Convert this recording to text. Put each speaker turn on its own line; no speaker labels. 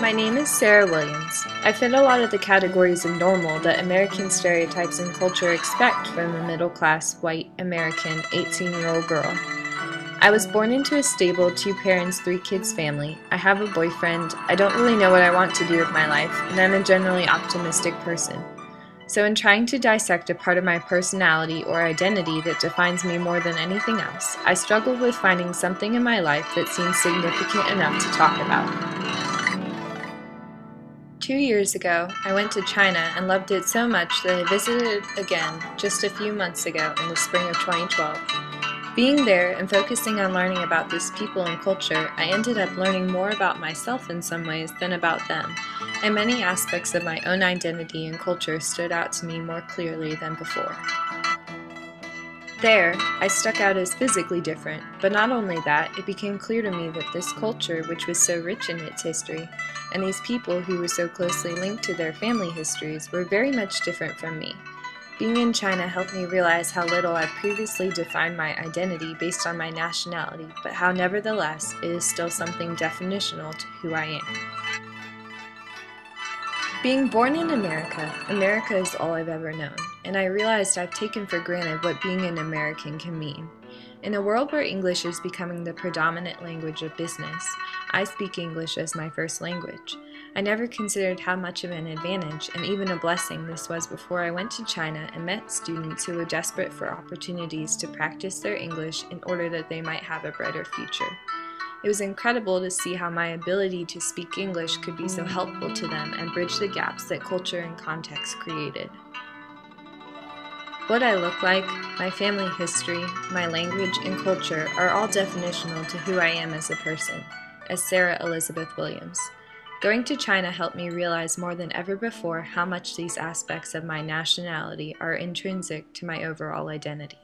My name is Sarah Williams. I fit a lot of the categories of normal that American stereotypes and culture expect from a middle-class, white, American 18-year-old girl. I was born into a stable, two parents, three kids family. I have a boyfriend. I don't really know what I want to do with my life, and I'm a generally optimistic person. So in trying to dissect a part of my personality or identity that defines me more than anything else, I struggled with finding something in my life that seemed significant enough to talk about. 2 years ago, I went to China and loved it so much that I visited again just a few months ago in the spring of 2012. Being there and focusing on learning about this people and culture, I ended up learning more about myself in some ways than about them, and many aspects of my own identity and culture stood out to me more clearly than before. There, I stuck out as physically different, but not only that, it became clear to me that this culture, which was so rich in its history, and these people who were so closely linked to their family histories, were very much different from me. Being in China helped me realize how little I previously defined my identity based on my nationality, but how nevertheless it is still something definitional to who I am. Being born in America, America is all I've ever known, and I realized I've taken for granted what being an American can mean. In a world where English is becoming the predominant language of business, I speak English as my first language. I never considered how much of an advantage and even a blessing this was before I went to China and met students who were desperate for opportunities to practice their English in order that they might have a brighter future. It was incredible to see how my ability to speak English could be so helpful to them and bridge the gaps that culture and context created. What I look like, my family history, my language, and culture are all definitional to who I am as a person, as Sarah Elizabeth Williams. Going to China helped me realize more than ever before how much these aspects of my nationality are intrinsic to my overall identity.